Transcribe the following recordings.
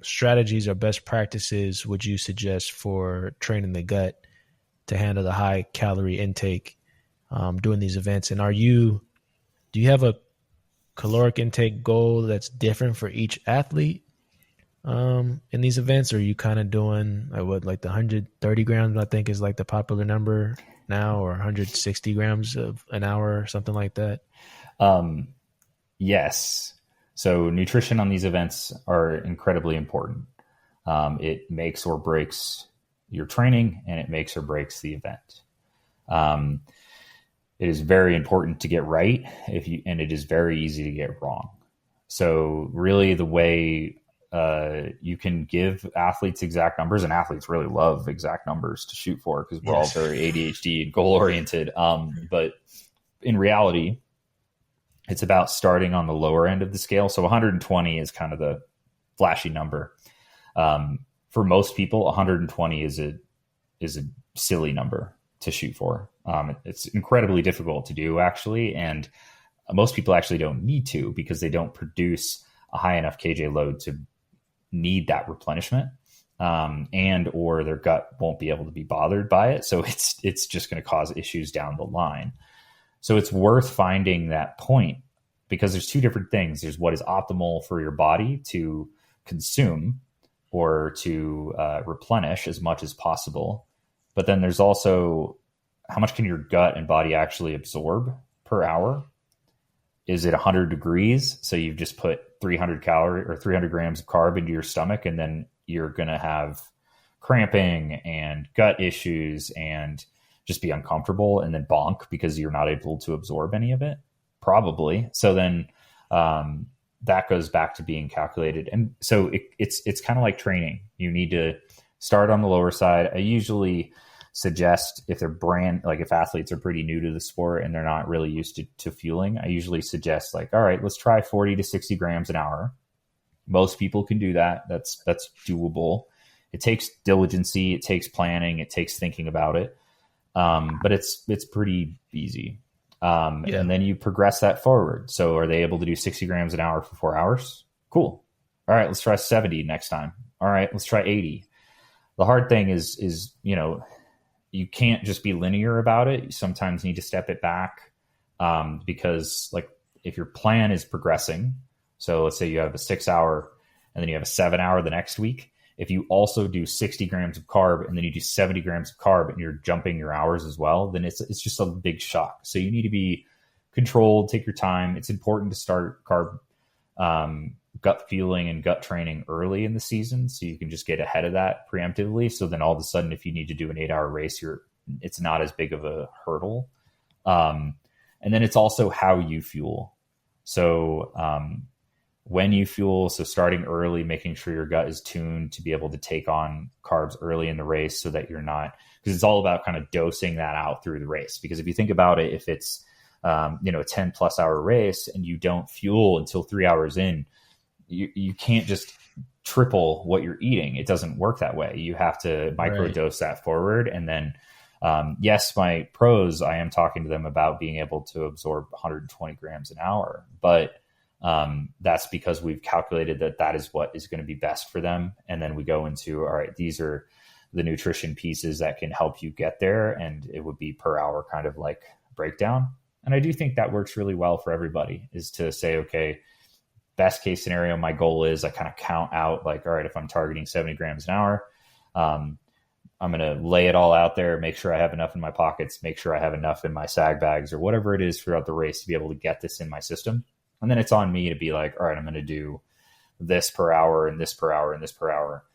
strategies or best practices would you suggest for training the gut to handle the high calorie intake during these events? And do you have a caloric intake goal that's different for each athlete in these events? Or are you kind of doing like the 130 grams, I think is like the popular number now, or 160 grams of an hour or something like that? Yes. So nutrition on these events are incredibly important. It makes or breaks your training, and it makes or breaks the event. It is very important to get right and it is very easy to get wrong. So really the way you can give athletes exact numbers, and athletes really love exact numbers to shoot for because we're all very ADHD and goal oriented. But in reality, it's about starting on the lower end of the scale. So 120 is kind of the flashy number. For most people, 120 is a silly number to shoot for. It's incredibly difficult to do, actually, and most people actually don't need to because they don't produce a high enough KJ load to need that replenishment, and or their gut won't be able to be bothered by it. So it's just going to cause issues down the line. So it's worth finding that point because there's two different things. There's what is optimal for your body to consume or to replenish as much as possible. But then there's also how much can your gut and body actually absorb per hour? Is it 100 degrees? So you've just put 300 grams of carb into your stomach, and then you're going to have cramping and gut issues and just be uncomfortable and then bonk because you're not able to absorb any of it? Probably. So then that goes back to being calculated. And so it's kind of like training. You need to start on the lower side. I usually suggest if if athletes are pretty new to the sport and they're not really used to fueling, I usually suggest all right, let's try 40 to 60 grams an hour. Most people can do that. That's doable. It takes diligency, it takes planning, it takes thinking about it. But it's pretty easy. And then you progress that forward. So are they able to do 60 grams an hour for 4 hours? Cool. All right, let's try 70 next time. All right, let's try 80. The hard thing is, you can't just be linear about it. You sometimes need to step it back because if your plan is progressing, so let's say you have a 6 hour and then you have a 7 hour the next week. If you also do 60 grams of carb and then you do 70 grams of carb and you're jumping your hours as well, then it's just a big shock. So you need to be controlled, take your time. It's important to start carb gut fueling and gut training early in the season so you can just get ahead of that preemptively. So then all of a sudden, if you need to do an 8-hour race, it's not as big of a hurdle. And then it's also how you fuel. So when you fuel, so starting early, making sure your gut is tuned to be able to take on carbs early in the race so that you're not, because it's all about kind of dosing that out through the race. Because if you think about it, if it's, a 10 plus hour race and you don't fuel until 3 hours in, you can't just triple what you're eating. It doesn't work that way. You have to microdose that forward. And then, yes, my pros, I am talking to them about being able to absorb 120 grams an hour, but that's because we've calculated that is what is going to be best for them. And then we go into, all right, these are the nutrition pieces that can help you get there. And it would be per hour kind of like breakdown. And I do think that works really well for everybody, is to say, okay, best case scenario, my goal is I kind of count out all right, if I'm targeting 70 grams an hour, I'm going to lay it all out there, make sure I have enough in my pockets, make sure I have enough in my sag bags or whatever it is throughout the race to be able to get this in my system. And then it's on me to be all right, I'm going to do this per hour and this per hour and this per hour.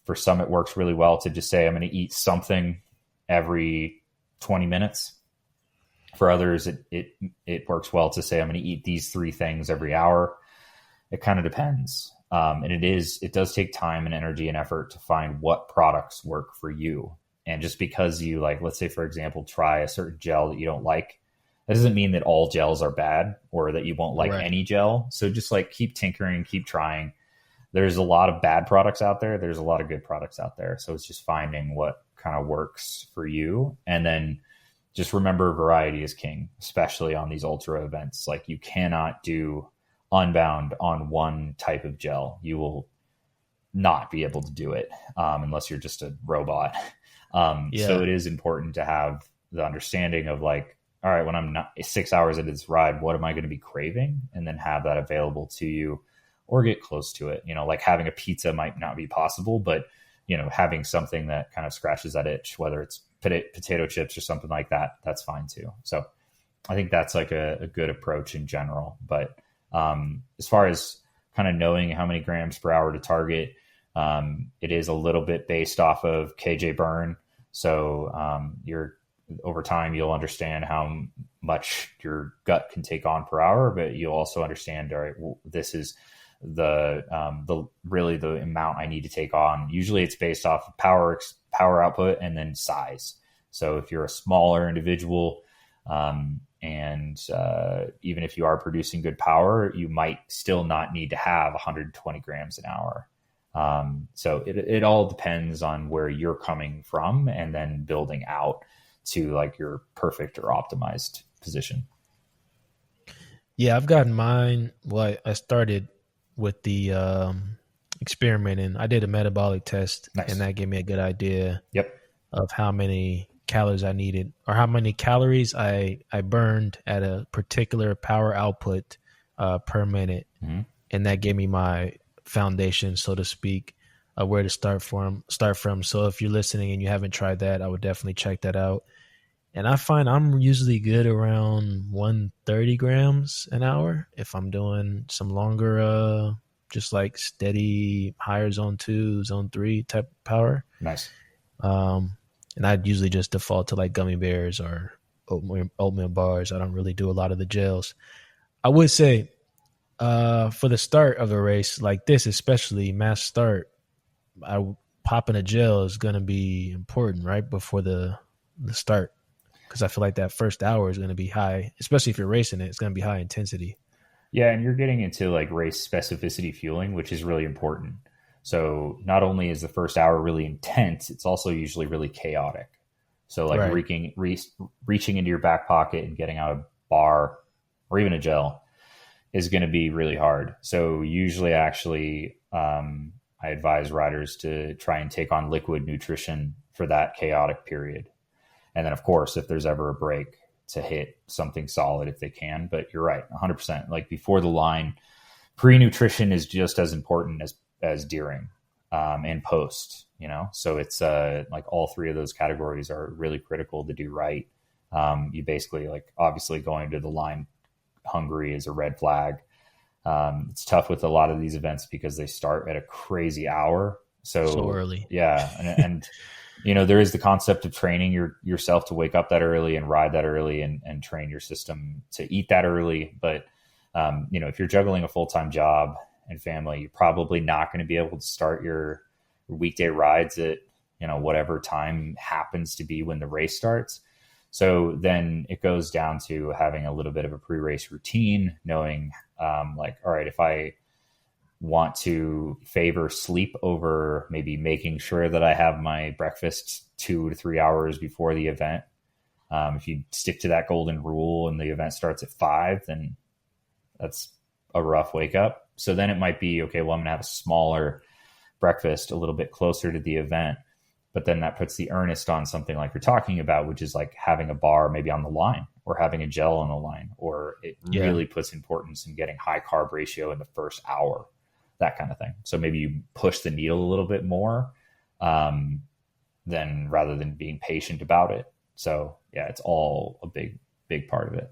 For some, it works really well to just say, I'm going to eat something every 20 minutes. For others, it works well to say, I'm going to eat these 3 things every hour. It kind of depends. And it does take time and energy and effort to find what products work for you. And just because you let's say, for example, try a certain gel that you don't like, that doesn't mean that all gels are bad or that you won't like any gel. So just keep tinkering, keep trying. There's a lot of bad products out there. There's a lot of good products out there. So it's just finding what kind of works for you. And then just remember, variety is king, especially on these ultra events. You cannot do Unbound on one type of gel. You will not be able to do it unless you're just a robot. So Yeah. it is important to have the understanding of like, all right, when I'm not 6 hours into this ride, what am I going to be craving? And then have that available to you or get close to it. Like having a pizza might not be possible, but having something that kind of scratches that itch, whether it's potato chips or something like that, that's fine too. So I think that's like a good approach in general. But as far as kind of knowing how many grams per hour to target, it is a little bit based off of KJ burn. So over time, you'll understand how much your gut can take on per hour, but you'll also understand, all right, well, this is the really the amount I need to take on. Usually it's based off of power output and then size. So if you're a smaller individual, and even if you are producing good power, you might still not need to have 120 grams an hour. So it all depends on where you're coming from and then building out to like your perfect or optimized position. Yeah, I've gotten mine. Well, I started with the experimenting. I did a metabolic test, Nice. and that gave me a good idea Yep. of how many calories I needed or how many calories I burned at a particular power output per minute. Mm-hmm. And that gave me my foundation, so to speak, where to start from. So if you're listening and you haven't tried that, I would definitely check that out. And I find I'm usually good around 130 grams an hour if I'm doing some longer, just like steady higher zone 2, zone 3 type power. Nice. And I'd usually just default to like gummy bears or oatmeal bars. I don't really do a lot of the gels. I would say for the start of a race like this, especially mass start, popping a gel is going to be important right before the start, because I feel like that first hour is going to be high, especially if you're racing it. It's going to be high intensity. Yeah, and you're getting into like race specificity fueling, which is really important. So not only is the first hour really intense, it's also usually really chaotic. So like Right. reaching into your back pocket and getting out a bar or even a gel is going to be really hard. So usually actually I advise riders to try and take on liquid nutrition for that chaotic period. And then of course, if there's ever a break, to hit something solid if they can. But you're right, 100%. Like before the line, pre-nutrition is just as important as during and post, so it's like all three of those categories are really critical to do right. You basically like obviously going to the line hungry is a red flag. It's tough with a lot of these events because they start at a crazy hour. So early. Yeah. And there is the concept of training yourself to wake up that early and ride that early and train your system to eat that early. But, if you're juggling a full-time job and family, you're probably not going to be able to start your weekday rides at, whatever time happens to be when the race starts. So then it goes down to having a little bit of a pre-race routine, knowing like, all right, if I want to favor sleep over maybe making sure that I have my breakfast 2 to 3 hours before the event. If you stick to that golden rule and the event starts at 5, then that's a rough wake up. So then it might be, okay, well, I'm going to have a smaller breakfast a little bit closer to the event. But then that puts the earnest on something like you're talking about, which is like having a bar maybe on the line or having a gel on the line, or it really puts importance in getting high carb ratio in the first hour, that kind of thing. So maybe you push the needle a little bit more than rather than being patient about it. So yeah, it's all a big part of it.